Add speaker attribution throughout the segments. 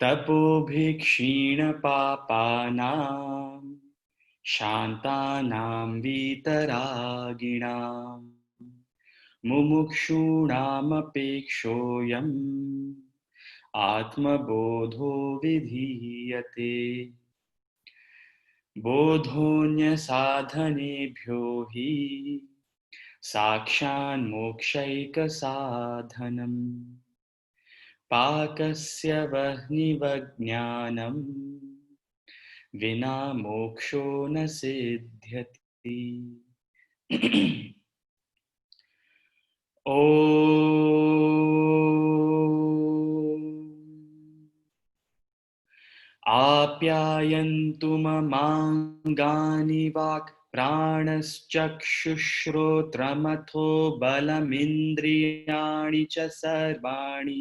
Speaker 1: तपोभिक्षीणपापानां शान्तानां वीतरागिणां मुमुक्षूणामपेक्षोऽयम् आत्मबोधो विधीयते। बोधोऽन्यसाधनेभ्यो हि साक्षान्मोक्षैकसाधनम् पाकस्य वह्निवज्ञानम् विना मोक्षो न सिद्ध्यति। ॐ आप्यायन्तु ममाङ्गानि वाक् प्राणश्चक्षुश्रोत्रमथो बलमिन्द्रियाणि च सर्वाणि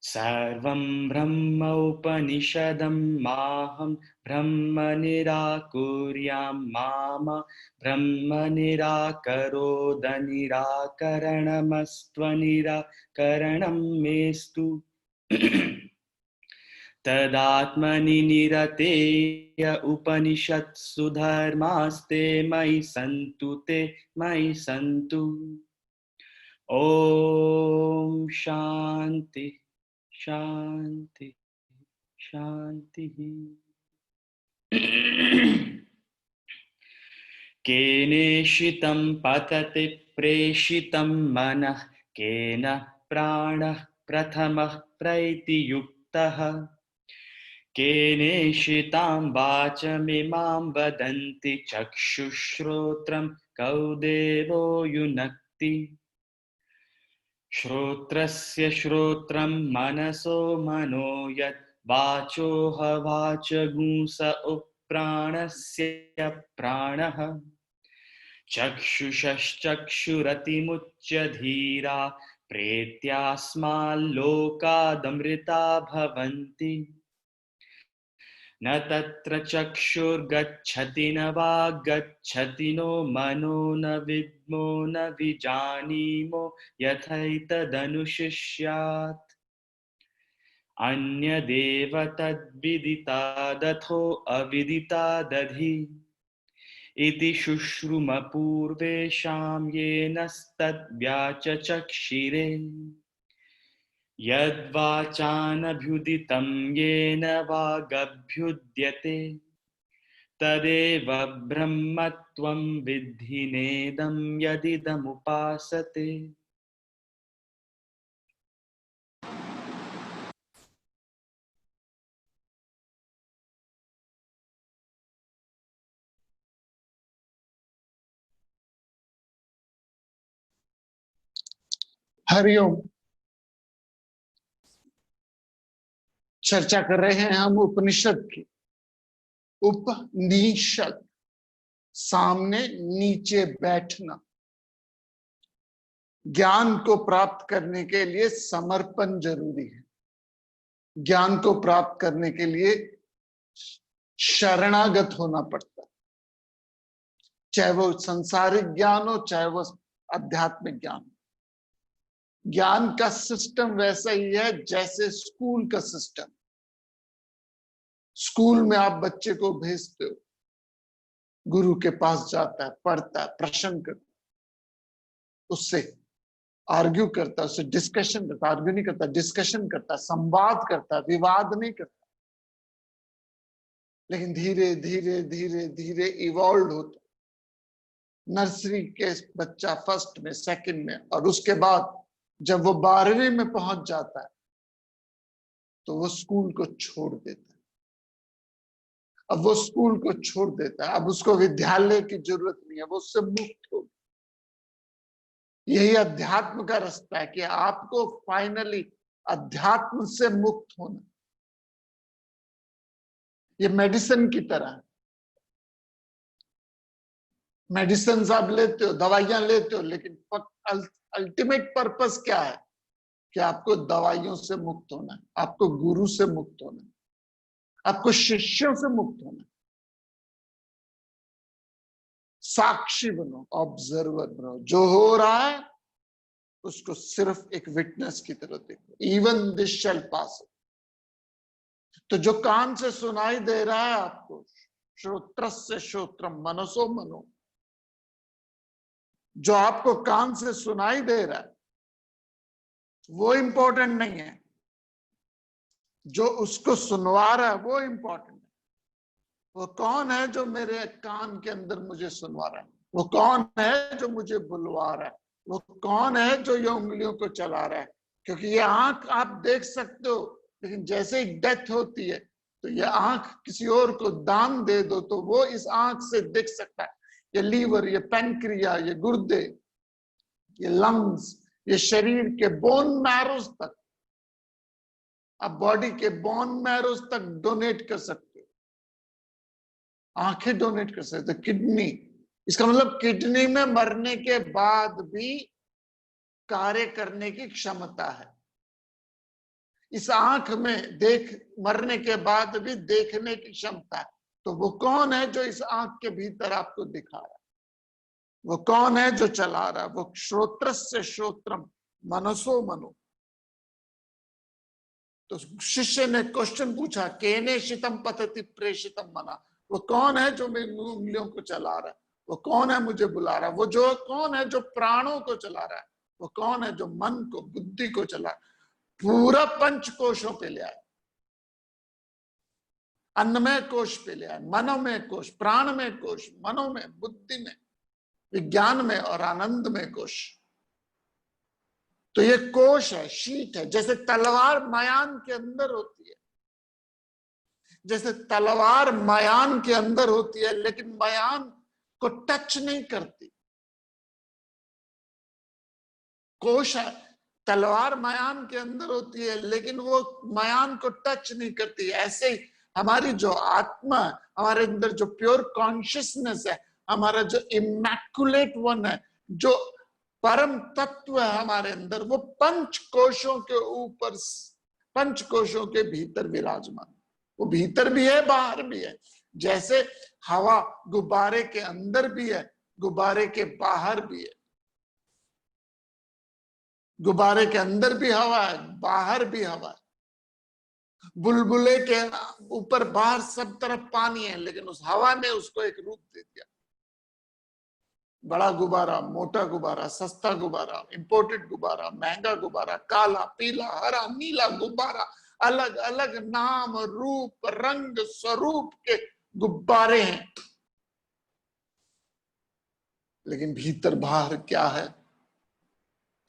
Speaker 1: सर्वं ब्रह्म उपनिषदं माहं ब्रह्म निराकुर्यां मा ब्रह्म निराकरोद निराकरणमस्त्वनिराकरणं मेस्तु। तदात्मनि निरतेय उपनिषत्सु धर्मास्ते मयि सन्तु ते मयि सन्तु। ॐ शान्ति शान्ति शान्तिः। केनेषितं पतति प्रेषितं मनः केन प्राणः प्रथमः प्रैतियुक्तः केनेषितां वाचमिमां वदन्ति चक्षुश्रोत्रं कौ देवो युनक्ति। श्रोत्रस्य श्रोत्रं मनसो मनो यत् वाचोह वाचगुंस उप्राणस्य प्राणः चक्षुषश्चक्षुरतिमुच्य धीरा प्रेत्यास्माल्लोकादमृता भवन्ति। न तत्र चक्षुर्गच्छति न वाग्गच्छति नो मनो न विद्मो न विजानीमो यथैतदनुशिष्यात्। अन्यदेव तद्विदितादथो अविदितादधि इति शुश्रुमपूर्वेषां येनस्तद्व्याचचक्षिरे। यद्वाचानभ्युदितं येन वागभ्युद्यते तदेव ब्रह्मत्वं विद्धि नेदं यदिदमुपासते।
Speaker 2: हरिओम। चर्चा कर रहे हैं हम उपनिषद की। उपनिषद सामने नीचे बैठना। ज्ञान को प्राप्त करने के लिए समर्पण जरूरी है। ज्ञान को प्राप्त करने के लिए शरणागत होना पड़ता है, चाहे वो संसारिक ज्ञान हो चाहे वो आध्यात्मिक ज्ञान हो। ज्ञान का सिस्टम वैसा ही है जैसे स्कूल का सिस्टम। स्कूल में आप बच्चे को भेजते हो, गुरु के पास जाता है, पढ़ता है, प्रश्न करता है, उससे आर्ग्यू करता है, उससे डिस्कशन करता है, आर्ग्यू नहीं करता, डिस्कशन करता है, संवाद करता है, विवाद नहीं करता। लेकिन धीरे धीरे धीरे धीरे इवॉल्व होता है। नर्सरी के बच्चा फर्स्ट में, सेकंड में, और उसके बाद जब वो 12वीं में पहुंच जाता है तो वो स्कूल को छोड़ देता है। अब वो स्कूल को छोड़ देता है, अब उसको विद्यालय की जरूरत नहीं है, वो उससे मुक्त हो। यही अध्यात्म का रास्ता है कि आपको फाइनली अध्यात्म से मुक्त होना। ये मेडिसिन की तरह है। मेडिसिन आप लेते हो, दवाइयां लेते हो, लेकिन अल्टीमेट पर्पस क्या है कि आपको दवाइयों से मुक्त होना है, आपको गुरु से मुक्त होना है, आपको शिष्यों से मुक्त होना है। साक्षी बनो, ऑब्जर्वर बनो। जो हो रहा है उसको सिर्फ एक विटनेस की तरह देखो। इवन दिस शैल पास। तो जो कान से सुनाई दे रहा है आपको, श्रोत्रस्य श्रोत्रम मनसो मनो, जो आपको कान से सुनाई दे रहा है वो इंपॉर्टेंट नहीं है, जो उसको सुनवा रहा है वो इंपॉर्टेंट है। वो कौन है जो मेरे कान के अंदर मुझे सुनवा रहा है, वो कौन है जो मुझे बुलवा रहा है, वो कौन है जो ये उंगलियों को चला रहा है। क्योंकि ये आंख आप देख सकते हो, लेकिन जैसे ही डेथ होती है तो ये आंख किसी और को दान दे दो तो वो इस आंख से देख सकता है। ये लीवर, ये पैनक्रिया, ये गुर्दे, ये लंग्स, ये शरीर के बोन मैरोज तक, आप बॉडी के बोन मैरोज तक डोनेट कर सकते हो, आंखें डोनेट कर सकते हो, किडनी, इसका मतलब किडनी में मरने के बाद भी कार्य करने की क्षमता है। इस आंख में मरने के बाद भी देखने की क्षमता है। तो वो कौन है जो इस आंख के भीतर आपको दिखा रहा है, वो कौन है जो चला रहा है, वो श्रोत्रस्य श्रोत्रम मनसो मनो। तो शिष्य ने क्वेश्चन पूछा, केने शितम पतति प्रेषितम मना, वो कौन है जो मेरी उंगलियों को चला रहा है, वो कौन है मुझे बुला रहा है, वो जो कौन है जो प्राणों को चला रहा है, वो कौन है जो मन को, बुद्धि को चला रहा है। पूरा पंच कोशों पे ले आए, अन्नमय कोश पे ले आए, मनोमय कोश, प्राणमय कोश, मनोमय, बुद्धि में, विज्ञान में और आनंद में कोश। तो ये कोश है, शीट है, जैसे तलवार मयान के अंदर होती है, जैसे तलवार मयान के अंदर होती है लेकिन मयान को टच नहीं करती। कोश है, तलवार मयान के अंदर होती है लेकिन वो मयान को टच नहीं करती। ऐसे ही हमारी जो आत्मा, हमारे अंदर जो प्योर कॉन्शियसनेस है, हमारा जो इमैक्युलेट वन है, जो परम तत्व है हमारे अंदर, वो पंच कोशों के ऊपर, पंच कोशों के भीतर विराजमान। वो भीतर भी है, बाहर भी है। जैसे हवा गुब्बारे के अंदर भी है, गुब्बारे के बाहर भी है। गुब्बारे के अंदर भी हवा है, बाहर भी हवा है। बुलबुले के ऊपर बाहर सब तरफ पानी है, लेकिन उस हवा ने उसको एक रूप दे दिया। बड़ा गुब्बारा, मोटा गुब्बारा, सस्ता गुब्बारा, इंपोर्टेड गुब्बारा, महंगा गुब्बारा, काला, पीला, हरा, नीला गुब्बारा, अलग अलग नाम, रूप, रंग, स्वरूप के गुब्बारे हैं। लेकिन भीतर बाहर क्या है?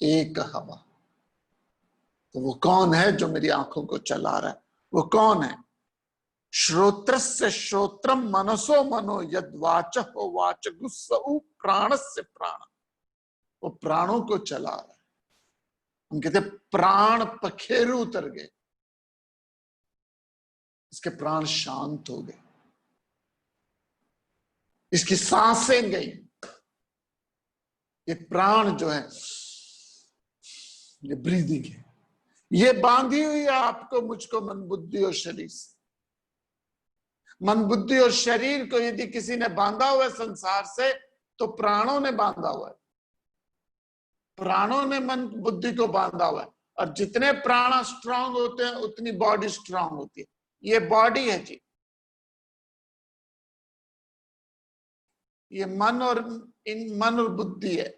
Speaker 2: एक हवा। तो वो कौन है जो मेरी आंखों को चला रहा है? वो कौन है? श्रोत्रस्य श्रोत्रम मनसो मनो यद वाचो वाच गुस्सउ प्राणस्य प्राण। वो प्राणों को चला रहा है। हम कहते प्राण पखेरु उतर गए, इसके प्राण शांत हो गए, इसकी सांसें गई। ये प्राण जो है, ये ब्रीदिंग है, ये बांधी हुई है आपको, मुझको, मन बुद्धि और शरीर से। मन बुद्धि और शरीर को यदि किसी ने बांधा हुआ है संसार से, तो प्राणों ने बांधा हुआ है। प्राणों ने मन बुद्धि को बांधा हुआ है। और जितने प्राण स्ट्रांग होते हैं उतनी बॉडी स्ट्रांग होती है। ये बॉडी है जी, ये मन और मन और बुद्धि है,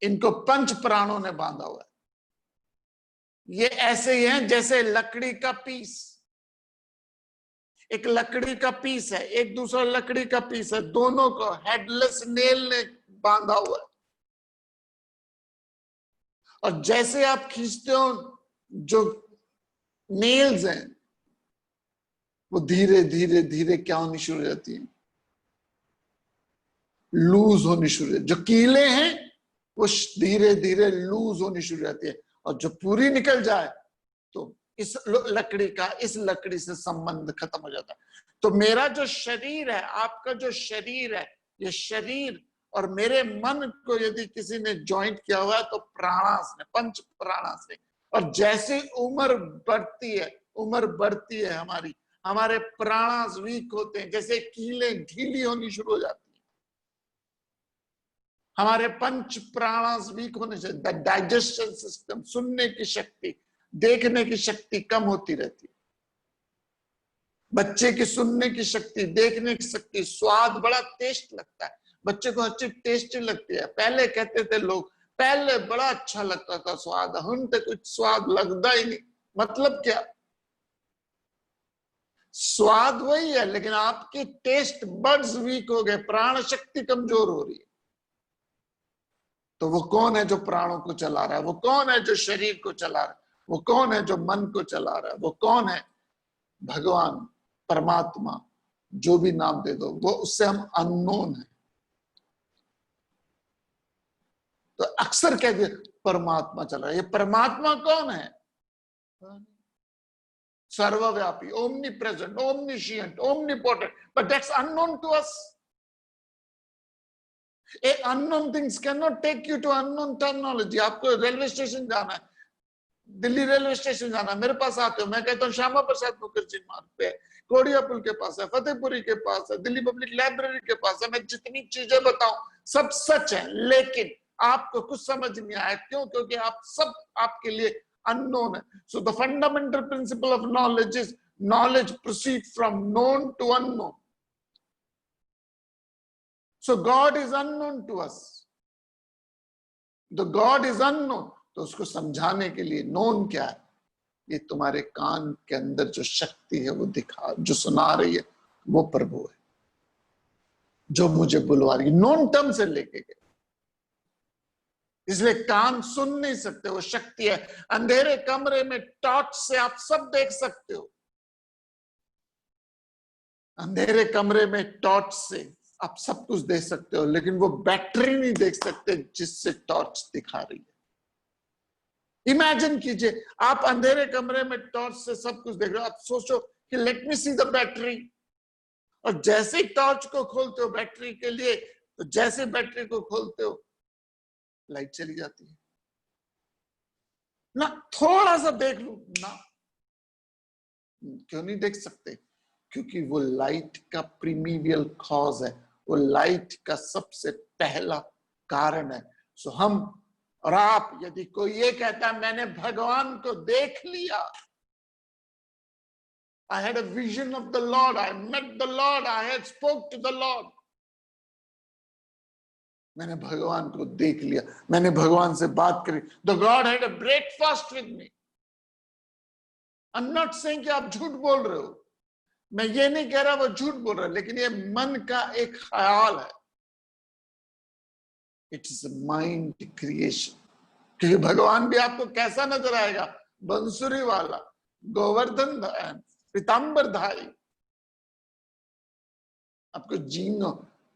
Speaker 2: इनको पंच प्राणों ने बांधा हुआ है। ये ऐसे ही है जैसे लकड़ी का पीस, एक लकड़ी का पीस है, एक दूसरा लकड़ी का पीस है, दोनों को हेडलेस नेल ने बांधा हुआ है। और जैसे आप खींचते हो, जो नेल्स हैं वो धीरे धीरे धीरे क्या होनी शुरू हो जाती है? लूज होनी शुरू। जो कीले हैं वो धीरे धीरे लूज होनी शुरू हो जाती है, और जो पूरी निकल जाए तो इस लकड़ी का इस लकड़ी से संबंध खत्म हो जाता है। तो मेरा जो शरीर है, आपका जो शरीर है, ये शरीर और मेरे मन को यदि किसी ने ज्वाइंट किया हुआ है तो प्राणास ने, पंच प्राणास ने। और जैसे उम्र बढ़ती है हमारी, हमारे प्राणास वीक होते हैं, जैसे कीलें ढीली होनी शुरू हो जाती है, हमारे पंच प्राणास वीक होने से डाइजेशन सिस्टम, सुनने की शक्ति, देखने की शक्ति कम होती रहती है। बच्चे की सुनने की शक्ति, देखने की शक्ति, स्वाद बड़ा टेस्ट लगता है, बच्चे को हर चीज टेस्टी लगती है। पहले कहते थे लोग, पहले बड़ा अच्छा लगता था स्वाद, हम तो कुछ स्वाद लगता ही नहीं। मतलब क्या? स्वाद वही है, लेकिन आपकी टेस्ट बड्स वीक हो गए, प्राण शक्ति कमजोर हो रही है। तो वो कौन है जो प्राणों को चला रहा है? वो कौन है जो शरीर को चला रहा है? वो कौन है जो मन को चला रहा है? वो कौन है? भगवान, परमात्मा, जो भी नाम दे दो, वो उससे हम अननोन है। तो अक्सर कह दिया परमात्मा चल रहा है। ये परमात्मा कौन है? सर्वव्यापी, omnipresent, omniscient, omnipotent, but that's unknown to us. Unknown things can not take you to unknown technology. आपको रेलवे स्टेशन जाना है, दिल्ली रेलवे स्टेशन जाना है, मेरे पास आते हो, मैं कहता हूँ श्यामा प्रसाद मुखर्जी मार्ग पे, कोड़िया पुल के पास है, फतेहपुरी के पास है, दिल्ली पब्लिक लाइब्रेरी के पास है। मैं जितनी चीजें बताऊं सब सच है, लेकिन आपको कुछ समझ नहीं आया। क्यों? क्योंकि आप सब आपके लिए अननोन है। So the fundamental principle of knowledge is knowledge proceed from known to unknown. So God is unknown to us. The God is unknown. तो उसको समझाने के लिए नोन क्या है? ये तुम्हारे कान के अंदर जो शक्ति है वो दिखा, जो सुना रही है वो प्रभु है, जो मुझे बुलवा रही है, नोन टर्म से लेके गए। इसलिए कान सुन नहीं सकते, वो शक्ति है। अंधेरे कमरे में टॉर्च से आप सब देख सकते हो, अंधेरे कमरे में टॉर्च से आप सब कुछ देख सकते हो, लेकिन वो बैटरी नहीं देख सकते जिससे टॉर्च दिखा रही है। इमेजिन कीजिए, आप अंधेरे कमरे में टॉर्च से सब कुछ देख रहे हो, आप सोचो कि let me see the battery, और जैसे ही टॉर्च को खोलते हो बैटरी के लिए, तो जैसे बैटरी को खोलते हो लाइट चली जाती है ना। थोड़ा सा देख लू ना, क्यों नहीं देख सकते? क्योंकि वो लाइट का प्रीमिवियल कॉज है, वो लाइट का सबसे पहला कारण है। सो हम और आप, यदि कोई ये कहता है मैंने भगवान को देख लिया, I had a vision of the Lord, I met the Lord, I had spoke to the Lord, मैंने भगवान को देख लिया, मैंने भगवान से बात करी, the God had a breakfast with me. I'm not saying कि आप झूठ बोल रहे हो, मैं ये नहीं कह रहा वो झूठ बोल रहा है, लेकिन ये मन का एक ख्याल है। It is a mind creation. क्योंकि भगवान भी आपको कैसा नजर आएगा? बंसुरी वाला, गोवर्धन पीताम्बरधारी। आपको जीन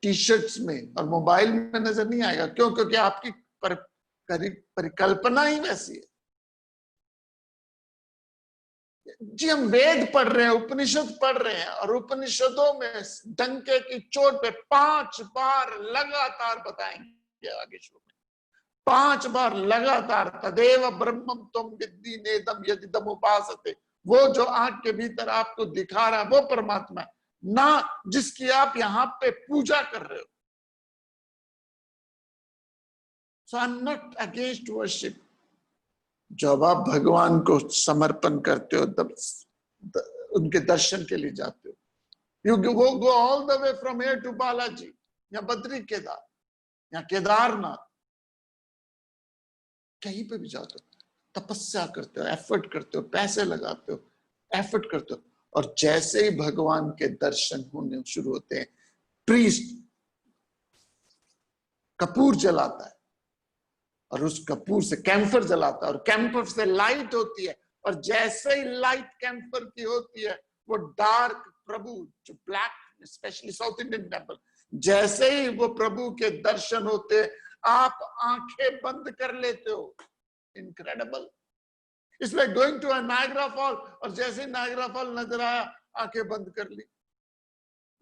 Speaker 2: टी शर्ट्स में और मोबाइल में नजर नहीं आएगा। क्यों? क्योंकि आपकी परिकल्पना ही वैसी है। जी हम वेद पढ़ रहे हैं, उपनिषद पढ़ रहे हैं, और उपनिषदों में डंके की चोट पे 5 बार लगातार बताएंगे, आगे श्लोक में 5 बार लगातार, तदेव ब्रह्मम त्वं विद्धि नेदम यदिदम उपासते। वो जो आंख के भीतर आपको दिखा रहा है वो परमात्मा है, ना जिसकी आप यहाँ पे पूजा कर रहे हो। So I am not against worship. जब आप भगवान को समर्पण करते हो तब उनके दर्शन के लिए जाते हो। You go all the way from here to Balaji, या बद्री केदार, या केदारनाथ, कहीं पे भी जाते हो, तपस्या करते हो, एफर्ट करते हो, पैसे लगाते हो, एफर्ट करते हो, और जैसे ही भगवान के दर्शन होने शुरू होते हैं, प्रीस्ट कपूर जलाता है, और उस कपूर से कैंफर जलाता है, और कैंफर से लाइट होती है, और जैसे ही लाइट कैंफर की होती है, वो डार्क प्रभु जो black, specially south Indian temple, जैसे ही वो प्रभु के दर्शन होते, आप आंखें बंद कर लेते हो। इनक्रेडिबल। इसलिए गोइंग टू नायग्रा फॉल, और जैसे नायग्रा फॉल नजर आया आंखें बंद कर ली।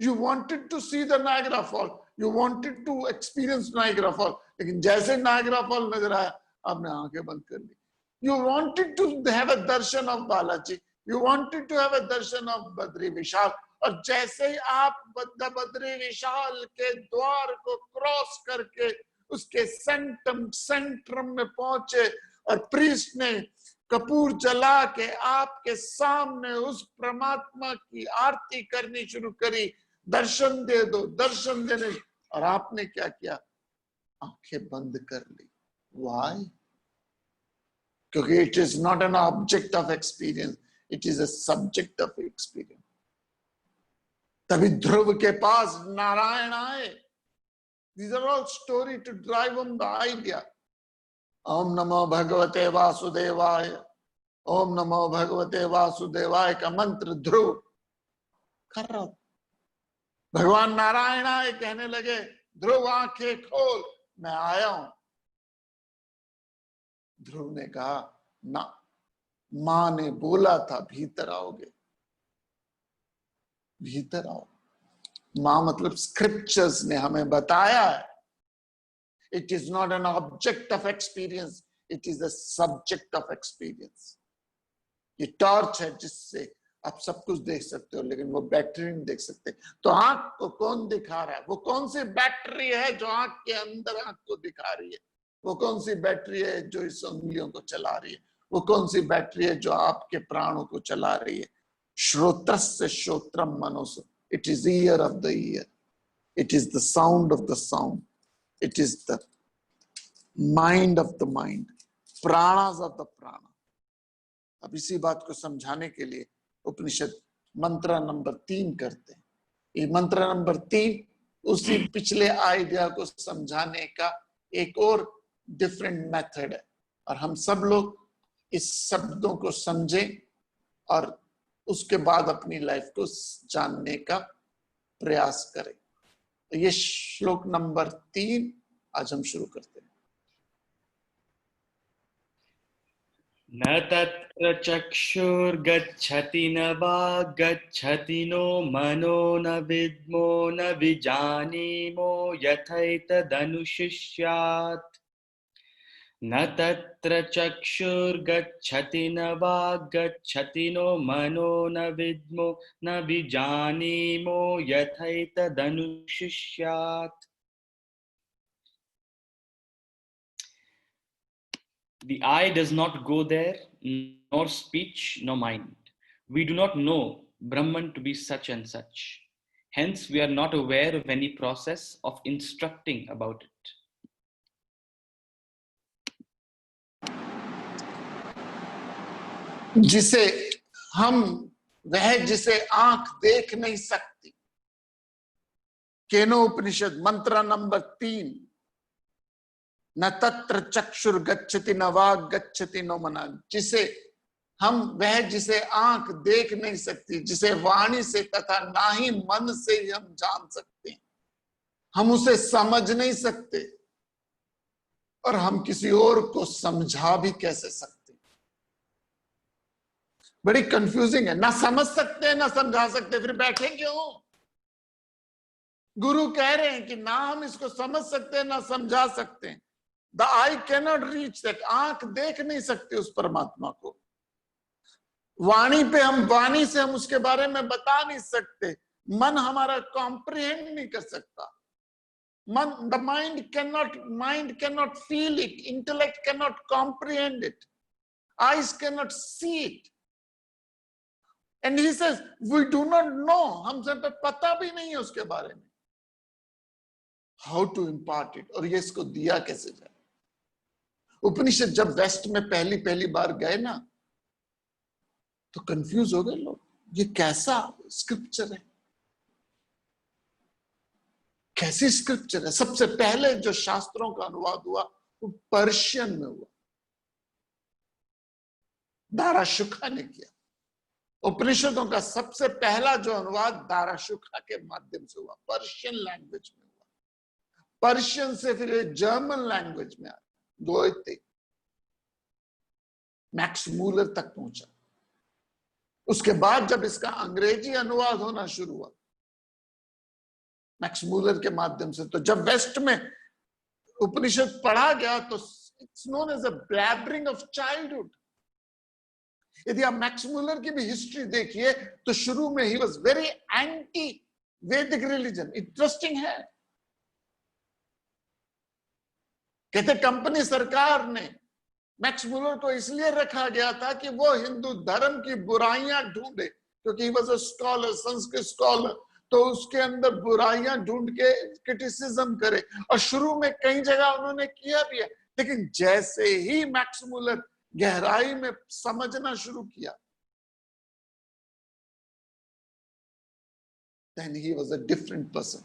Speaker 2: You wanted to see the Niagara Fall, you wanted to experience Niagara Fall, लेकिन जैसे Niagara Fall नजर आया आपने आंखें बंद कर ली। You wanted to have a darshan of Balaji, you wanted to have a darshan of Badri Vishal, और जैसे ही आप बद्री विशाल के द्वार को क्रॉस करके उसके सेंट्रम में पहुंचे, और प्रीस्ट ने कपूर जला के आपके सामने उस परमात्मा की आरती करनी शुरू करी, दर्शन दे दो, दर्शन देने, और आपने क्या किया? आंखें बंद कर ली। Why? क्योंकि it is not an object of experience, it is a subject of experience. तभी ध्रुव के पास नारायण आए। These are all story to drive home the idea. ओम नमो भगवते वासुदेवाय, ओम नमो भगवते वासुदेवाय का मंत्र ध्रुव कर रहा। भगवान नारायण आए, कहने लगे ध्रुव आंखें खोल, मैं आया हूं। ध्रुव ने कहा ना, मां ने बोला था भीतर आओगे, भीतर आओ। मां मतलब स्क्रिप्चर्स ने हमें बताया है, it is not an object of experience, it is a subject of experience. ये टॉर्च है जिससे आप सब कुछ देख सकते हो, लेकिन वो बैटरी नहीं देख सकते। तो आंख को कौन दिखा रहा है? वो कौन सी बैटरी है जो आंख के अंदर आंख को दिखा रही है? वो कौन सी बैटरी है जो इस उंगलियों को चला रही है? वो कौन सी बैटरी है जो आपके प्राणों को चला रही है? श्रोत्रस्य श्रोत्रम मनोस, it is ear of the ear, it is the sound of the sound, it is the mind of the mind, pranas of the prana. अब इसी बात को समझाने के लिए उपनिषद मंत्र नंबर 3 करते हैं। ये मंत्र नंबर 3 उसी पिछले आइडिया को समझाने का एक और डिफरेंट मेथड है, और हम सब लोग इस शब्दों को समझें और उसके बाद अपनी लाइफ को जानने का प्रयास करें। तो ये श्लोक नंबर 3 आज हम शुरू करते हैं।
Speaker 1: न तत्र चक्षुर्गच्छति न वाग्गच्छति नो मनो न विद्मो न विजानीमो यथैतदनुशिष्यात्। न तत्र चक्षुर्गच्छति न वाग्गच्छति नो मनो न विद्मो न विजानीमो यथैतदनुशिष्यात्। The eye does not go there, nor speech, nor mind. We do not know Brahman to be such and such. Hence, we are not aware of any process of instructing about it.
Speaker 2: जिसे हम, वह जिसे आंख देख नहीं सकती, केनो उपनिषद मंत्र नंबर 3, न तत्र चक्षुर गच्छति न वाग गच्छति न मना, जिसे हम, वह जिसे आंख देख नहीं सकती, जिसे वाणी से तथा ना ही मन से ही हम जान सकते हैं, हम उसे समझ नहीं सकते, और हम किसी और को समझा भी कैसे सकते? बड़ी कंफ्यूजिंग है। ना समझ सकते ना समझा सकते, फिर बैठे क्यों? गुरु कह रहे हैं कि ना हम इसको समझ सकते ना समझा सकते। The I cannot reach that, आंख देख नहीं सकती उस परमात्मा को। वाणी पे हम, वाणी से हम उसके बारे में बता नहीं सकते। मन हमारा कॉम्प्रिहेंड नहीं कर सकता। मन, the mind cannot feel it, intellect cannot comprehend it, eyes cannot see it. And he says, we do not know, हमसे पता भी नहीं है उसके बारे में। How to impart it, और ये इसको दिया कैसे जाए? उपनिषद जब वेस्ट में पहली बार गए ना, तो कंफ्यूज हो गए लोग, ये कैसा स्क्रिप्चर है, कैसी स्क्रिप्चर है? सबसे पहले जो शास्त्रों का अनुवाद हुआ वो पर्शियन में हुआ, दाराशुका ने किया। उपनिषदों का सबसे पहला जो अनुवाद दाराशुका के माध्यम से हुआ, पर्शियन लैंग्वेज में हुआ। पर्शियन से फिर जर्मन लैंग्वेज में आया, गोएते, मैक्स मूलर तक पहुंचा। उसके बाद जब इसका अंग्रेजी अनुवाद होना शुरू हुआ मैक्स मूलर के माध्यम से, तो जब वेस्ट में उपनिषद पढ़ा गया तो it's known as a blabbering of childhood. यदि आप मैक्स मूलर की भी हिस्ट्री देखिए तो शुरू में ही वाज वेरी एंटी वैदिक रिलीजन। इंटरेस्टिंग है, कहते कंपनी सरकार ने मैक्स मुलर को इसलिए रखा गया था कि वो हिंदू धर्म की बुराइयां ढूंढे, क्योंकि he was a scholar, Sanskrit scholar, तो उसके अंदर बुराइयां ढूंढ के क्रिटिसिज्म करे। और शुरू में कई जगह उन्होंने किया भी है, लेकिन जैसे ही मैक्स मुलर गहराई में समझना शुरू किया, then he was a different person.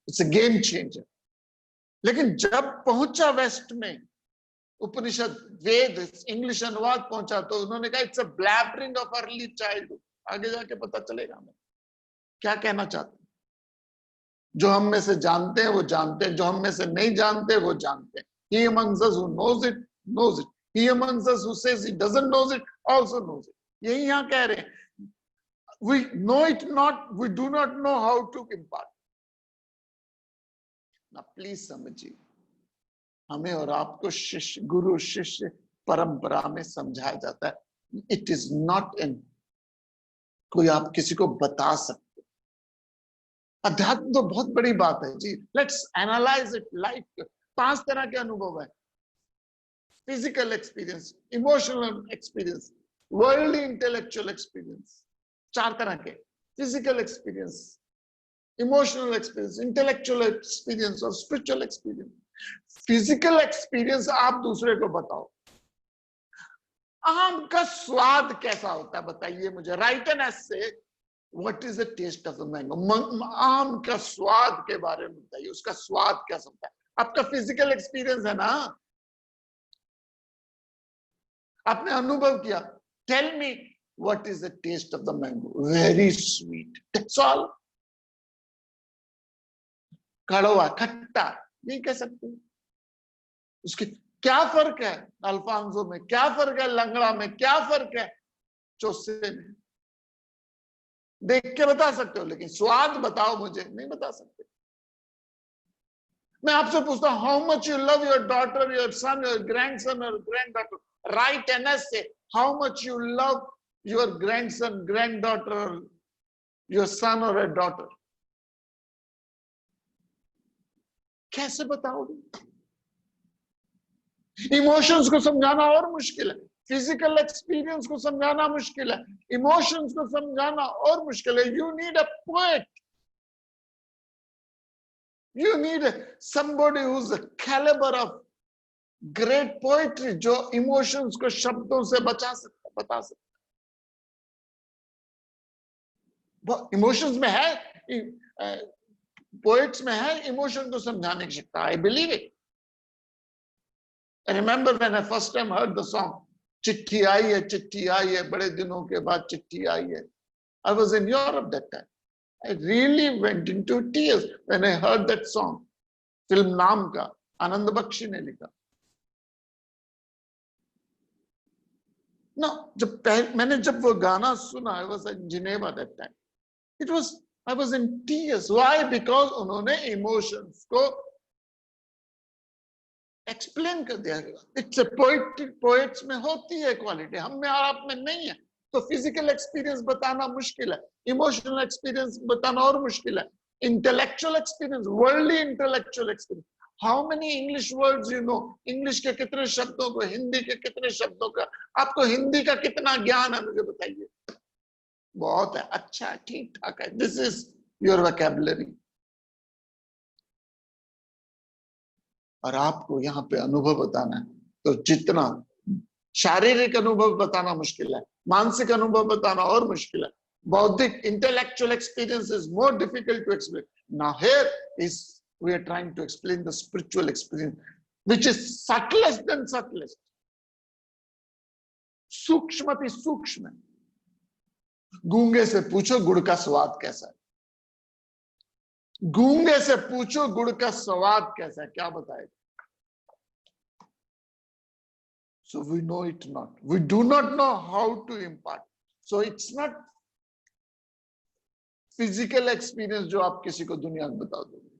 Speaker 2: It's a game changer. लेकिन जब पहुंचा वेस्ट में, उपनिषद, वेद, इंग्लिश अनुवाद पहुंचा, तो उन्होंने कहा it's a blabbering of early childhood. आगे जाके पता चलेगा हमें क्या कहना चाहते हैं। जो हम में से जानते हैं वो जानते हैं, जो हम में से नहीं जानते वो जानते हैं। He amongst us who knows it knows it. He amongst us who says he doesn't knows it also knows it. यही यहाँ कह रहे हैं, we know it not, we do not know how to impart. Now please समझिए, हमें और आपको शिष्य, गुरु शिष्य परंपरा में समझाया जाता है। इट इज नॉट इन कोई आप किसी को बता सकते। अध्यात्म तो बहुत बड़ी बात है जी। Let's analyse it. लाइफ 5 तरह के अनुभव है: physical experience, emotional experience, worldly intellectual experience. 4 तरह के: physical experience, emotional experience, intellectual experience और स्पिरिचुअल एक्सपीरियंस। फिजिकल एक्सपीरियंस आप दूसरे को बताओ। आम का स्वाद कैसा होता है बताइए मुझे। Write an essay, what is the taste of the mango. आम का स्वाद के बारे में बताइए, उसका स्वाद कैसा होता है। आपका फिजिकल एक्सपीरियंस है ना, आपने अनुभव किया। Tell me what is the taste of the mango. Very sweet, that's all. कड़वा, खट्टा नहीं कह सकते। उसके क्या फर्क है अल्फांसो में, क्या फर्क है लंगड़ा में, क्या फर्क है चोसे में। देख के बता सकते हो, लेकिन स्वाद बताओ मुझे, नहीं बता सकते। मैं आपसे पूछता हूं, how much you love your daughter, your son, your grandson और granddaughter. Right an essay, how much you love your grandson, granddaughter, your son और अ डॉटर। कैसे बताओगे? इमोशंस को समझाना और मुश्किल है, फिजिकल एक्सपीरियंस को समझाना मुश्किल है, इमोशंस को समझाना और मुश्किल है। You need a poet, you need somebody who's a caliber of great poetry, जो इमोशंस को शब्दों से बता सकता। इमोशंस में है, पोएट्स में है इमोशन को समझाने की शक्ति। I believe it. I remember when I first time heard the song, चिट्ठी आई है, बड़े दिनों के बाद चिट्ठी आई है। I was in Europe that time. I really went into tears when I heard that song. Film नाम का, आनंद बख्शी ने लिखा। मैंने जब वो गाना सुना, I was in Geneva that time. I was in tears. Why? Because उन्होंने इमोशंस को एक्सप्लेन कर दिया। इट्स पोएट्स में होती है क्वालिटी, हम में और आप में नहीं है। तो फिजिकल एक्सपीरियंस बताना मुश्किल है, इमोशनल एक्सपीरियंस बताना और मुश्किल है, intellectual experience, worldly intellectual experience. How many English words you know, English के कितने शब्दों को, हिंदी के कितने शब्दों का, आपको हिंदी का कितना ज्ञान है मुझे बताइए। बहुत है, अच्छा, ठीक ठाक है। This is your vocabulary. और आपको यहाँ पे अनुभव बताना है, तो जितना शारीरिक अनुभव बताना मुश्किल है, मानसिक अनुभव बताना और मुश्किल है। बौद्धिक, intellectual experience is more difficult to explain. Now here is we are trying to explain the spiritual experience which is subtlest than subtlest, सूक्ष्म अति सूक्ष्म। गूंगे से पूछो गुड़ का स्वाद कैसा है, गूंगे से पूछो गुड़ का स्वाद कैसा है, क्या बताएगा? So we know it not. We do not know how to impart. So it's not physical experience जो आप किसी को दुनिया में बता दोगे,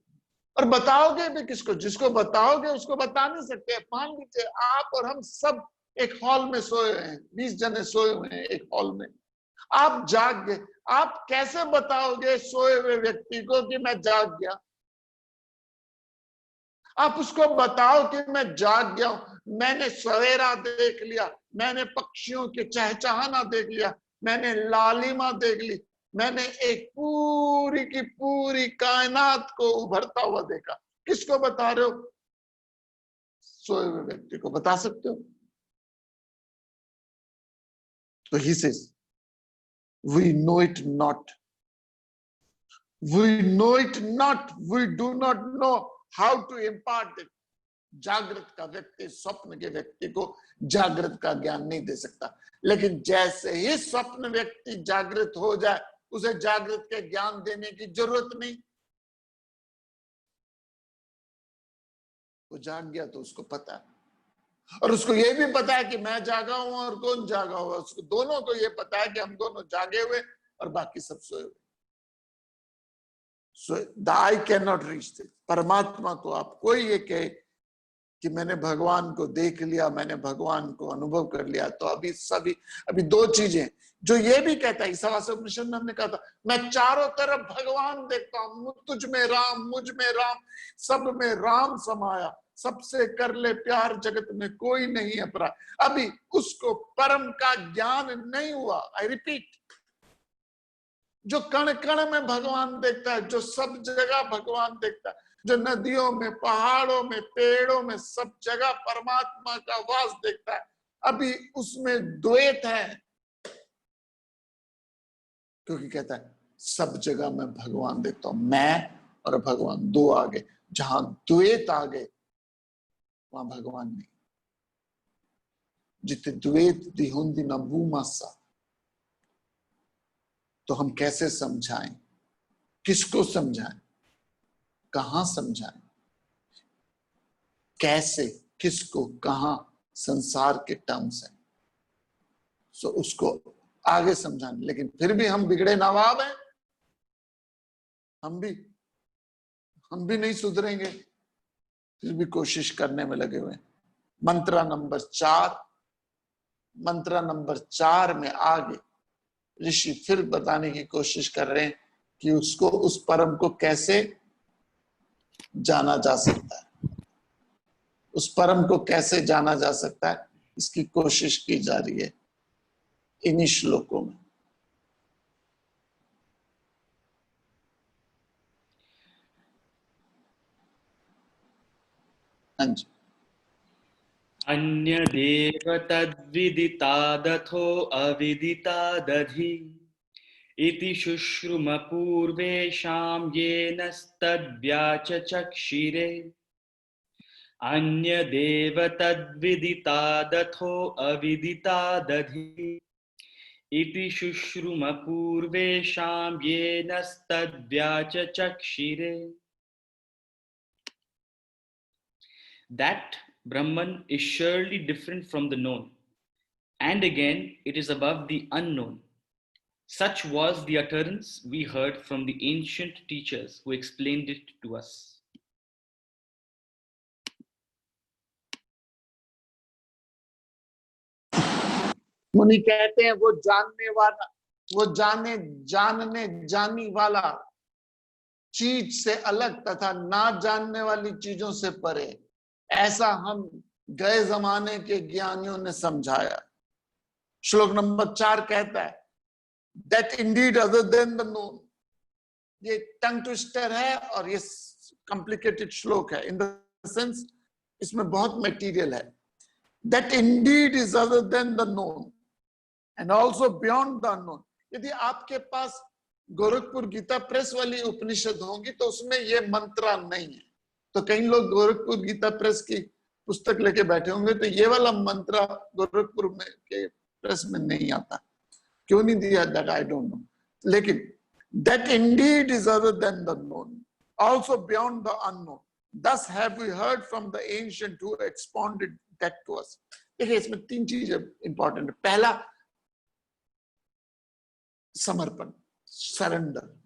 Speaker 2: और बताओगे भी किसको? जिसको बताओगे उसको बता नहीं सकते। मान लीजिए आप और हम सब एक हॉल में सोए हैं, 20 जने सोए हुए हैं एक हॉल में, आप जाग गए। आप कैसे बताओगे सोए हुए व्यक्ति को कि मैं जाग गया? आप उसको बताओ कि मैं जाग गया हूं, मैंने सवेरा देख लिया, मैंने पक्षियों के चहचहाना देख लिया, मैंने लालिमा देख ली, मैंने एक पूरी की पूरी कायनात को उभरता हुआ देखा। किसको बता रहे हो? सोए हुए व्यक्ति को बता सकते हो? तो he says we know it not, we know it not, we do not know how to impart it. जागृत का व्यक्ति स्वप्न के व्यक्ति को जागृत का ज्ञान नहीं दे सकता, लेकिन जैसे ही स्वप्न व्यक्ति जागृत हो जाए उसे जागृत के ज्ञान देने की जरूरत नहीं। वो जाग गया तो उसको पता है, और उसको ये भी पता है कि मैं जागा हूं और कौन जागा हुआ। उसको दोनों को ये पता है कि हम दोनों जागे हुए और बाकी सब सोए हुए। So the eye cannot reach this. परमात्मा को आप कोई ये कहे कि मैंने भगवान को देख लिया, मैंने भगवान को अनुभव कर लिया, तो अभी दो चीजें जो ये भी कहता है, ईसावास्य उपनिषद में हमने कहा था, मैं चारों तरफ भगवान देखता हूं, तुझ में राम, मुझ में राम, सब में राम समाया, सबसे कर ले प्यार, जगत में कोई नहीं है परा। अभी उसको परम का ज्ञान नहीं हुआ। आई रिपीट, जो कण कण में भगवान देखता है, जो सब जगह भगवान देखता है, जो नदियों में, पहाड़ों में, पेड़ों में, सब जगह परमात्मा का वास देखता है, अभी उसमें द्वैत है। क्योंकि कहता है सब जगह मैं भगवान देखता हूं, मैं और भगवान दो आ गए। जहां द्वैत आ गए वहां भगवान नहीं। जिते द्वैत दिहुंदी न भूमासा। तो हम कैसे समझाएं, किसको समझाएं, कहां समझाएं, कैसे, किसको, कहां, संसार के टर्म्स है। सो उसको आगे समझाने, लेकिन फिर भी हम बिगड़े नवाब हैं, हम भी नहीं सुधरेंगे, फिर भी कोशिश करने में लगे हुए। मंत्र नंबर 4 में आगे ऋषि फिर बताने की कोशिश कर रहे हैं कि उसको, उस परम को कैसे जाना जा सकता है, उस परम को कैसे जाना जा सकता है, इसकी कोशिश की जा रही है इन्हीं श्लोकों में। हाँ जी।
Speaker 1: अन्य देव तद्विदितादथो अविदितादधि इति शुश्रुम पूर्वेषां येनस्तद्व्याचचक्षिरे। अन्य देव तद्विदितादथो अविदितादधि इति शुश्रुम पूर्वेषां येनस्तद्व्याचचक्षिरे। That Brahman is surely different from the known, and again it is above the unknown. Such was the utterance we heard from the ancient teachers who explained it to us.
Speaker 2: मुनि कहते हैं वो जानने वाला, वो जानने जानी वाला चीज से अलग तथा ना जानने वाली चीजों से परे, ऐसा हम गए जमाने के ज्ञानियों ने समझाया। श्लोक नंबर 4 कहता है that indeed other than the known। ये टंग ट्विस्टर है और ये कॉम्प्लिकेटेड श्लोक है, इन द सेंस इसमें बहुत मटेरियल है। that indeed is other than the known and also beyond the unknown। यदि आपके पास गोरखपुर गीता प्रेस वाली उपनिषद होंगी तो उसमें ये मंत्रा नहीं है। तो कई लोग गोरखपुर गीता प्रेस की पुस्तक लेके बैठे होंगे तो ये वाला मंत्रा गोरखपुर में के प्रेस में नहीं आता। क्यों नहीं दिया, दैट आई डोंट नो। लेकिन that indeed is other than the known, also beyond the unknown, thus have we heard from the ancient who expounded that to us। देखिए इसमें 3 चीजें इंपॉर्टेंट है। पहला समर्पण, सरेंडर।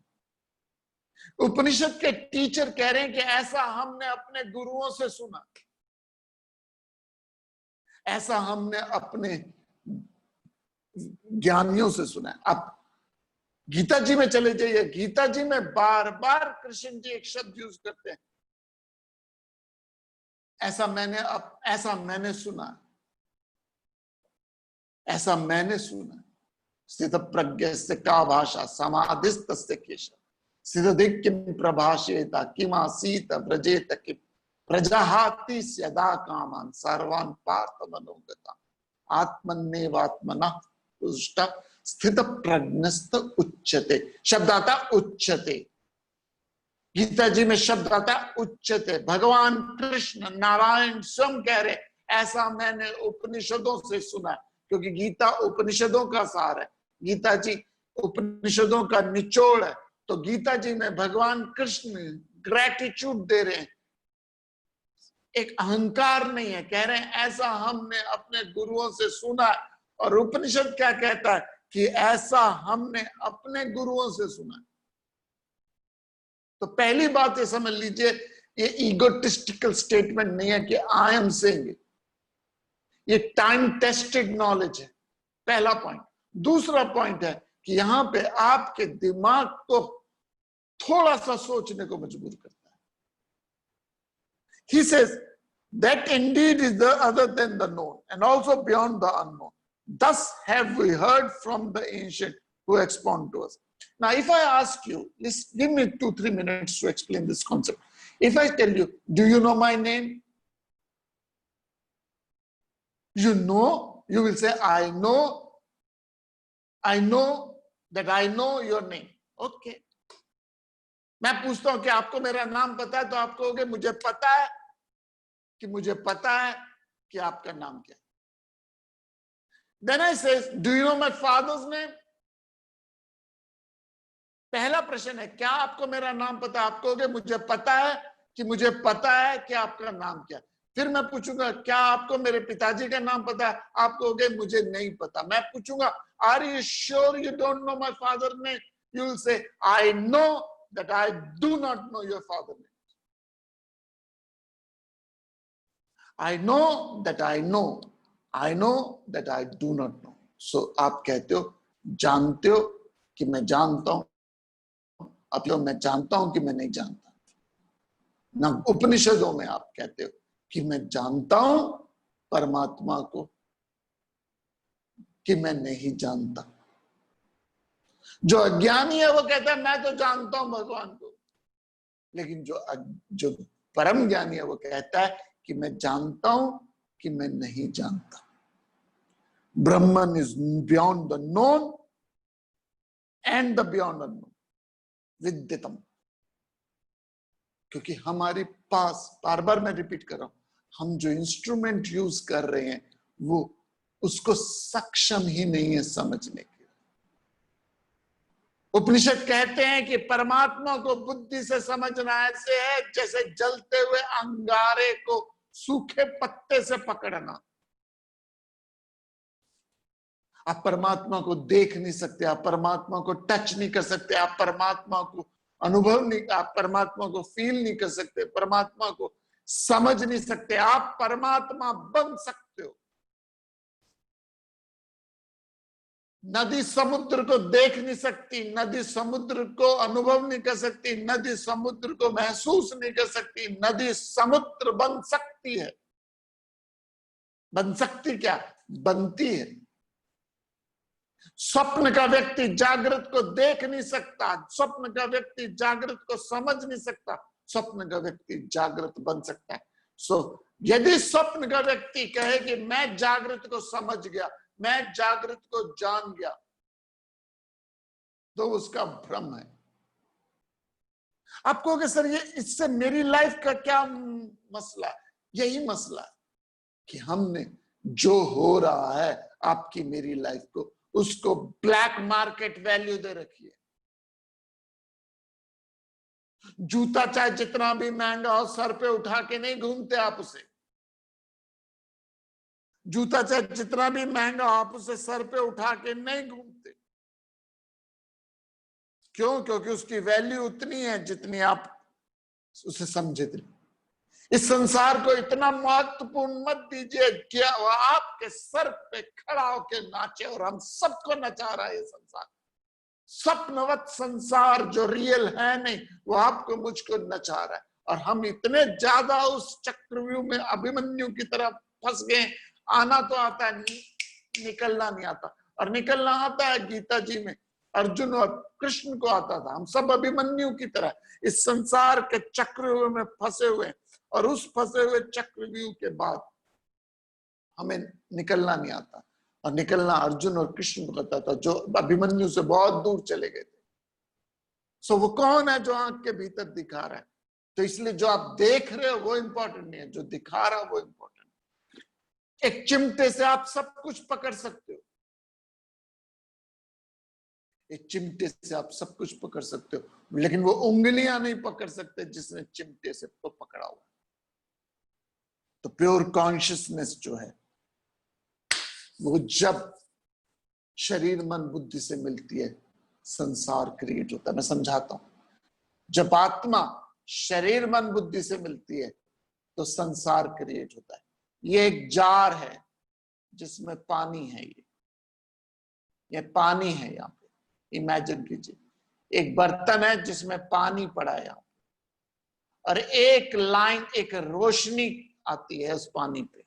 Speaker 2: उपनिषद के टीचर कह रहे हैं कि ऐसा हमने अपने गुरुओं से सुना, ऐसा हमने अपने ज्ञानियों से सुना है। अब गीता जी में चले जाइए, गीता जी में बार बार कृष्ण जी एक शब्द यूज करते हैं, ऐसा मैंने सुना, ऐसा मैंने सुना। स्थित प्रज्ञस्य का भाषा समाधिस्तस्य केशव सिद्धि किम प्रभाषेत किमासीत व्रजेत किम प्रजाहाति सदा कामान सर्वान् पार्थ मनोगता आत्मन्नेवात्मनः तुष्ट स्थित प्रज्ञस्त उच्यते। शब्द आता उच्यते, गीता जी में शब्द आता उच्यते। भगवान कृष्ण नारायण स्वयं कह रहे ऐसा मैंने उपनिषदों से सुना, क्योंकि गीता उपनिषदों का सार है, गीता जी उपनिषदों का निचोड़ है। तो गीता जी में भगवान कृष्ण ग्रेटिट्यूड दे रहे हैं, एक अहंकार नहीं है, कह रहे हैं ऐसा हमने अपने गुरुओं से सुना है। और उपनिषद क्या कहता है कि ऐसा हमने अपने गुरुओं से सुना है। तो पहली बात ये समझ लीजिए, ये ईगोटिस्टिकल स्टेटमेंट नहीं है कि आई एम सेइंग, ये टाइम टेस्टेड नॉलेज है, पहला पॉइंट। दूसरा पॉइंट है कि यहां पे आपके दिमाग को थोड़ा सा सोचने को मजबूर करता है। He says that indeed is the other than the known and also beyond the unknown. Thus have we heard from the ancient who expound to us. Now, if I ask you, just give me 2-3 minutes to explain this concept. If I tell you, do you know my name? You know, you will say, I know that I know your name. Okay. मैं पूछता हूं कि आपको मेरा नाम पता है, तो आप कहोगे मुझे पता है कि आपका नाम क्या है। Then I say, do you know my father's name? पहला प्रश्न है, क्या आपको मेरा नाम पता है? आप कहोगे मुझे पता है कि आपका नाम क्या है। फिर मैं पूछूंगा, क्या आपको मेरे पिताजी का नाम पता है? आप कहोगे मुझे नहीं पता। मैं पूछूंगा, are you sure you don't know my father name? You will say, I know that I do not know your father name. I know that I that I do not know. So आप कहते हो, जानते हो कि मैं जानता हूं, अब तो मैं जानता हूं कि मैं नहीं जानता ना। उपनिषदों में आप कहते हो कि मैं जानता हूं परमात्मा को कि मैं नहीं जानता। जो अज्ञानी है वो कहता है मैं तो जानता हूं भगवान को, लेकिन जो परम ज्ञानी है वो कहता है कि मैं जानता हूं कि मैं नहीं जानता। Brahman is beyond the known and the beyond unknown, विदितम। क्योंकि हमारे पास, बार बार मैं रिपीट कर रहा हूं, हम जो इंस्ट्रूमेंट यूज कर रहे हैं वो उसको सक्षम ही नहीं है समझने के। उपनिषद कहते हैं कि परमात्मा को बुद्धि से समझना ऐसे है जैसे जलते हुए अंगारे को सूखे पत्ते से पकड़ना। आप परमात्मा को देख नहीं सकते, आप परमात्मा को टच नहीं कर सकते, आप परमात्मा को अनुभव नहीं, आप परमात्मा को फील नहीं कर सकते, परमात्मा को समझ नहीं सकते। आप परमात्मा बन सकते हो। नदी समुद्र को देख नहीं सकती, नदी समुद्र को अनुभव नहीं कर सकती, नदी समुद्र को महसूस नहीं कर सकती, नदी समुद्र बन सकती है। बन सकती क्या? बनती है। स्वप्न का व्यक्ति जागृत को देख नहीं सकता, स्वप्न का व्यक्ति जागृत को समझ नहीं सकता, स्वप्न का व्यक्ति जागृत बन सकता है। यदि स्वप्न का व्यक्ति कहे कि मैं जागृत को समझ गया, मैं जागृत को जान गया, तो उसका भ्रम है। आप कहोगे सर ये इससे मेरी लाइफ का क्या मसला है? यही मसला है कि हमने जो हो रहा है आपकी मेरी लाइफ को, उसको ब्लैक मार्केट वैल्यू दे रखी है। जूता चाहे जितना भी महंगा हो, सर पे उठा के नहीं घूमते आप उसे। जूता चाहे जितना भी महंगा हो, आप उसे सर पे उठा के नहीं घूमते। क्यों? क्योंकि उसकी वैल्यू उतनी है जितनी आप उसे समझे थे। इस संसार को इतना महत्वपूर्ण मत दीजिए कि वो आपके सर पे खड़ा होकर नाचे, और हम सबको नचा रहा है ये संसार। स्वप्नवत संसार जो रियल है नहीं, वो आपको मुझको नचा रहा है। और हम इतने ज्यादा उस चक्रव्यूह में अभिमन्यु की तरह फंस गए, आना तो आता है, निकलना नहीं आता। और निकलना आता है गीता जी में अर्जुन और कृष्ण को आता था। हम सब अभिमन्यु की तरह इस संसार के चक्रव्यूह में फंसे हुए, और उस फंसे हुए चक्रव्यूह के बाद हमें निकलना नहीं आता। और निकलना अर्जुन और कृष्ण को आता था, जो अभिमन्यु से बहुत दूर चले गए थे। सो वो कौन है जो आंख के भीतर दिखा रहा है? तो इसलिए जो आप देख रहे हो वो इंपॉर्टेंट नहीं है, जो दिखा रहा है वो इंपॉर्टेंट। एक चिमटे से आप सब कुछ पकड़ सकते हो, एक चिमटे से आप सब कुछ पकड़ सकते हो, लेकिन वो उंगलियां नहीं पकड़ सकते जिसने चिमटे से तो पकड़ा हुआ। तो प्योर कॉन्शियसनेस जो है वो जब शरीर मन बुद्धि से मिलती है, संसार क्रिएट होता है। मैं समझाता हूं। जब आत्मा शरीर मन बुद्धि से मिलती है तो संसार क्रिएट होता है। ये एक जार है जिसमें पानी है, ये पानी है। यहाँ पे इमेजिन कीजिए एक बर्तन है जिसमें पानी पड़ा है यहाँ पे, और एक लाइन, एक रोशनी आती है उस पानी पे।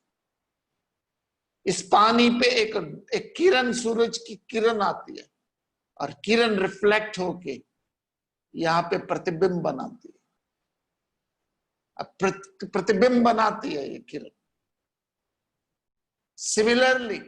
Speaker 2: इस पानी पे एक किरण, सूरज की किरण आती है, और किरण रिफ्लेक्ट होके यहाँ पे प्रतिबिंब बनाती है। अब प्रतिबिंब बनाती है ये किरण। सिमिलरली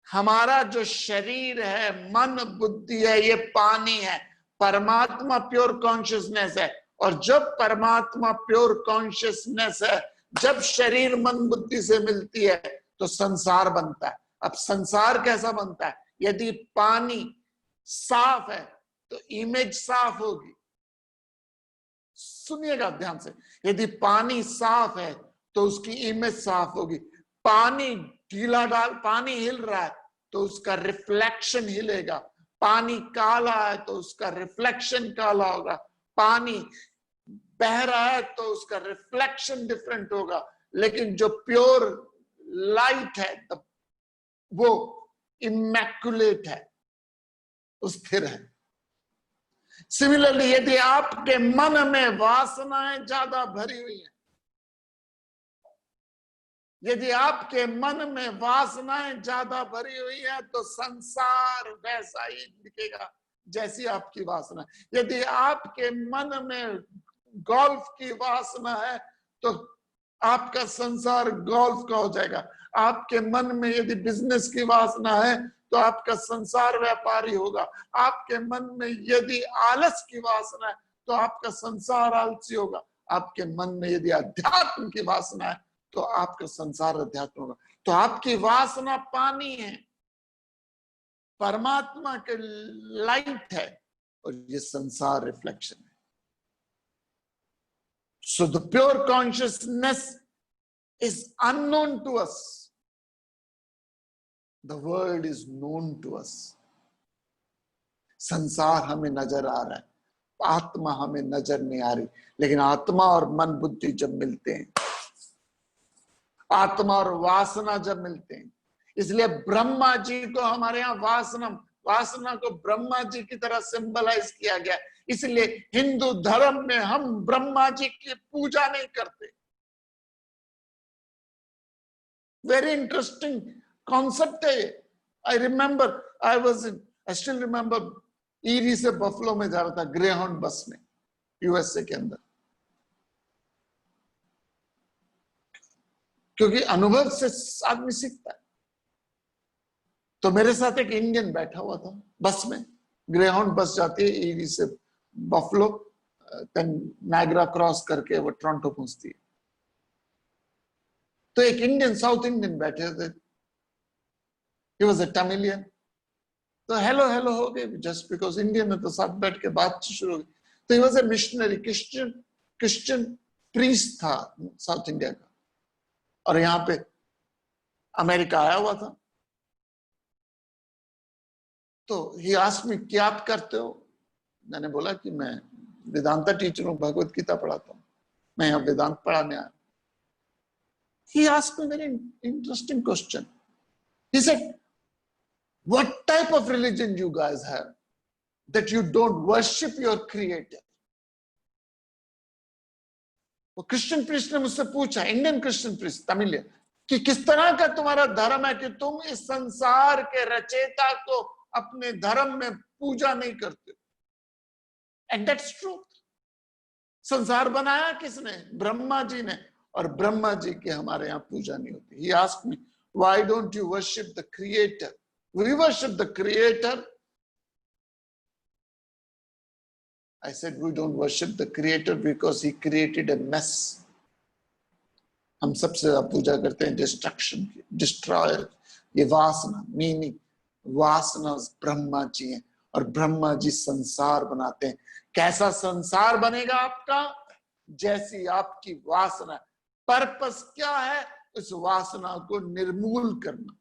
Speaker 2: हमारा जो शरीर है, मन बुद्धि है, ये पानी है। परमात्मा प्योर कॉन्शियसनेस है, और जब परमात्मा प्योर कॉन्शियसनेस है, जब शरीर मन बुद्धि से मिलती है तो संसार बनता है। अब संसार कैसा बनता है? यदि पानी साफ है तो इमेज साफ होगी। सुनिएगा ध्यान से, यदि पानी साफ है तो उसकी इमेज साफ होगी। पानी पानी हिल रहा है तो उसका रिफ्लेक्शन हिलेगा। पानी काला है तो उसका रिफ्लेक्शन काला होगा। पानी बह रहा है तो उसका रिफ्लेक्शन डिफरेंट होगा। लेकिन जो प्योर लाइट है वो इमैक्युलेट है, वो स्थिर है। सिमिलरली यदि आपके मन में वासनाएं ज्यादा भरी हुई हैं, यदि आपके मन में वासनाएं ज्यादा भरी हुई है तो संसार वैसा ही दिखेगा जैसी आपकी वासना। यदि आपके मन में गोल्फ की वासना है तो आपका संसार गोल्फ का हो जाएगा। आपके मन में यदि बिजनेस की वासना है तो आपका संसार व्यापारी होगा। आपके मन में यदि आलस की वासना है तो आपका संसार आलसी होगा। आपके मन में यदि अध्यात्म की वासना है तो आपका संसार अध्यात्म होगा। तो आपकी वासना पानी है, परमात्मा के लाइट है, और ये संसार रिफ्लेक्शन है। So the pure consciousness is unknown to us. The world is known to us. संसार हमें नजर आ रहा है, आत्मा हमें नजर नहीं आ रही। लेकिन आत्मा और मन बुद्धि जब मिलते हैं, आत्मा और वासना जब मिलते हैं, इसलिए ब्रह्मा जी को हमारे यहाँ वासना को ब्रह्मा जी की तरह सिंबलाइज किया गया। इसलिए हिंदू धर्म में हम ब्रह्मा जी की पूजा नहीं करते। वेरी इंटरेस्टिंग कॉन्सेप्ट है। आई स्टिल रिमेम्बर ईरी से बफलो में जा रहा था ग्रेहाउंड बस में, यूएसए के अंदर, क्योंकि अनुभव से आदमी सीखता है। तो मेरे साथ एक इंडियन बैठा हुआ था बस में। ग्रेहाउंड बस जाती है ईरी से बफलो, नायग्रा क्रॉस करके वो टोरंटो पहुंचती है। तो एक इंडियन, साउथ इंडियन बैठे थे, ही वाज अ तमिलियन। तो हेलो हेलो हो गए, जस्ट बिकॉज इंडियन है तो साथ बैठ के बातचीत शुरू हो गई। तो he was a missionary, Christian priest था साउथ इंडिया का, और यहाँ पे अमेरिका आया हुआ था। तो ही आस्क्ड मी, क्या आप करते हो? मैंने बोला कि मैं वेदांता टीचर हूं, भगवत गीता पढ़ाता हूं, मैं यहाँ वेदांत पढ़ाने आया। He asked me a very interesting question. He said, what type of religion you guys have that you don't worship your creator? वो क्रिश्चियन प्रीस्ट ने मुझसे पूछा, इंडियन क्रिश्चियन प्रीस्ट, तमिलियन, कि किस तरह का तुम्हारा धर्म है कि तुम इस संसार के रचयिता को अपने धर्म में पूजा नहीं करते। And that's true. संसार बनाया किसने? ब्रह्मा जी ने, और ब्रह्मा जी की हमारे यहाँ पूजा नहीं होती। He asked me, why don't you worship the creator? We worship the creator. I said, we don't worship the creator because he created a mess. हम सबसे ज्यादा पूजा करते हैं डिस्ट्रक्शन की, डिस्ट्रॉयर, ये वासना, मीनिंग। वासना ब्रह्मा जी हैं, और ब्रह्मा जी संसार बनाते हैं। कैसा संसार बनेगा आपका? जैसी आपकी वासना। पर्पस क्या है? उस वासना को निर्मूल करना,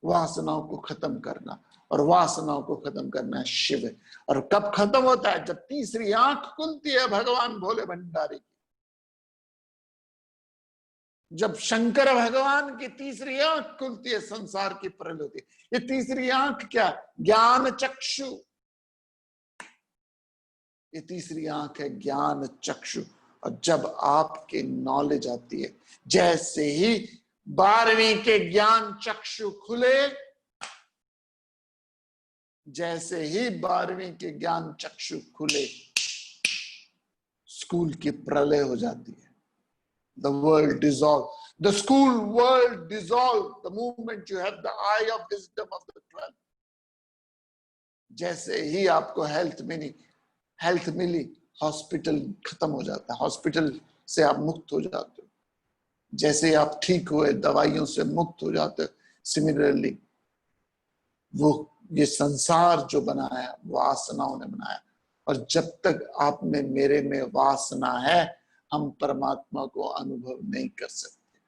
Speaker 2: वासनाओं को खत्म करना, और वासनाओं को खत्म करना है शिव। और कब खत्म होता है? जब तीसरी आंख खुलती है भगवान भोले भंडारी की। जब शंकर भगवान की तीसरी आंख खुलती है, संसार की प्रलय होती है। ये तीसरी आंख क्या? ज्ञान चक्षु। ये तीसरी आंख है ज्ञान चक्षु। और जब आपके नॉलेज आती है, जैसे ही 12वीं के ज्ञान चक्षु खुले, जैसे ही 12वीं के ज्ञान चक्षु खुले, स्कूल की प्रलय हो जाती है। The world dissolve, the school world dissolve the moment you have the eye of wisdom of the 12. जैसे ही आपको हेल्थ मिली, हॉस्पिटल खत्म हो जाता है, हॉस्पिटल से आप मुक्त हो जाते हो। जैसे ही आप ठीक हुए, दवाइयों से मुक्त हो जाते हो। सिमिलरली वो ये संसार जो बनाया, वासनाओं ने बनाया, और जब तक आप में मेरे में वासना है, हम परमात्मा को अनुभव नहीं कर सकते,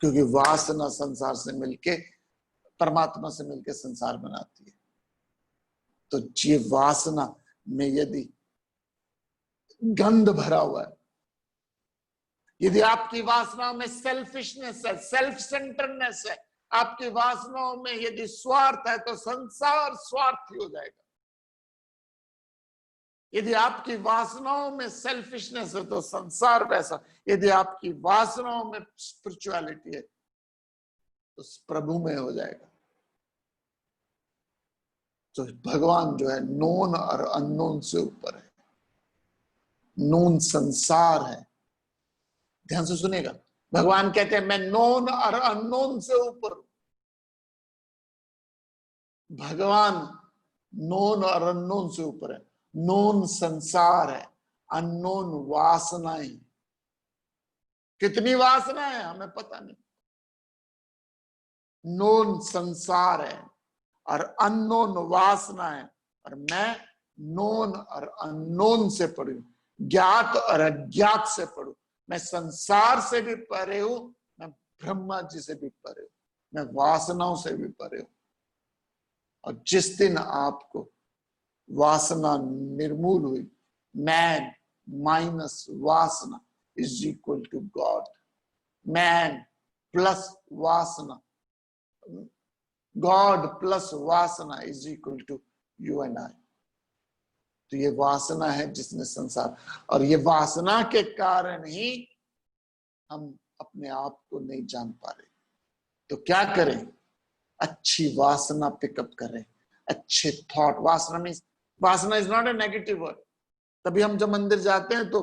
Speaker 2: क्योंकि वासना संसार से मिलके, परमात्मा से मिलके संसार बनाती है। तो ये वासना में यदि गंध भरा हुआ है, यदि आपकी वासनाओं में सेल्फिशनेस है, सेल्फ सेंटरनेस है, आपकी वासनाओं में यदि स्वार्थ है, तो संसार स्वार्थी हो जाएगा। यदि आपकी वासनाओं में सेल्फिशनेस है, तो संसार वैसा। यदि आपकी वासनाओं में स्पिरिचुअलिटी है, तो प्रभु में हो जाएगा। तो भगवान जो है नोन और अननोन से ऊपर है। नोन संसार है, ध्यान से सुनेगा। भगवान कहते हैं मैं नोन और अननोन से ऊपर हूं। भगवान नोन और अननोन से ऊपर है। नोन संसार है, अननोन वासनाएं। कितनी वासना है हमें पता नहीं। नोन संसार है और अननोन वासना है, और मैं नोन और अननोन से पढ़ू, ज्ञात और अज्ञात से पढ़ू। मैं संसार से भी परे हूं, मैं ब्रह्मा जी से भी परे हूं, मैं वासनाओं से भी परे हूं। और जिस दिन आपको वासना निर्मूल हुई, मैन माइनस वासना is equal to God. Man plus वासना, गॉड प्लस वासना is equal to you and I. तो ये वासना है जिसने संसार, और ये वासना के कारण ही हम अपने आप को नहीं जान पा रहे। तो क्या करें? अच्छी वासना पिकअप करें, अच्छे थॉट। वासना is not a negative word. तभी हम जब मंदिर जाते हैं तो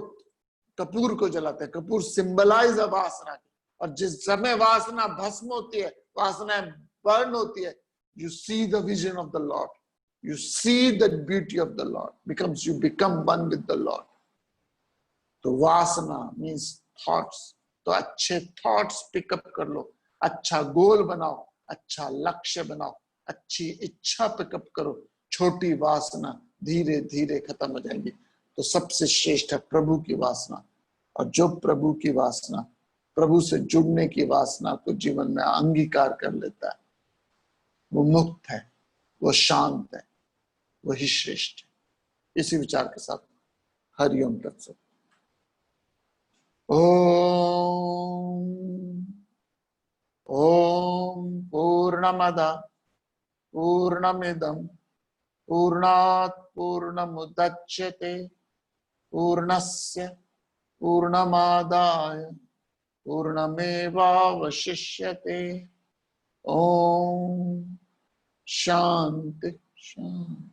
Speaker 2: कपूर को जलाते हैं। कपूर सिंबलाइज है वासना की। और जिस समय वासना भस्म होती है, वासना बर्न होती है, you see the vision of the Lord, you see the beauty of the Lord, you become one with the Lord. तो वासना means thoughts। तो अच्छे thoughts पिकअप कर लो, अच्छा गोल बनाओ, अच्छा लक्ष्य बनाओ, अच्छी इच्छा पिकअप करो। छोटी वासना धीरे धीरे खत्म हो जाएंगी। तो सबसे श्रेष्ठ है प्रभु की वासना। और जो प्रभु की वासना, प्रभु से जुड़ने की वासना को जीवन में अंगीकार कर लेता है, वो मुक्त है, वो शांत है, वही श्रेष्ठ है। इसी विचार के साथ हरिओम तत्सत। ओम ओम पूर्णमद पूर्णमिदं पूर्णात् पूर्णमुदच्यते पूर्णस्य पूर्णमादाय पूर्णमेवावशिष्यते। ओम शांति शांति।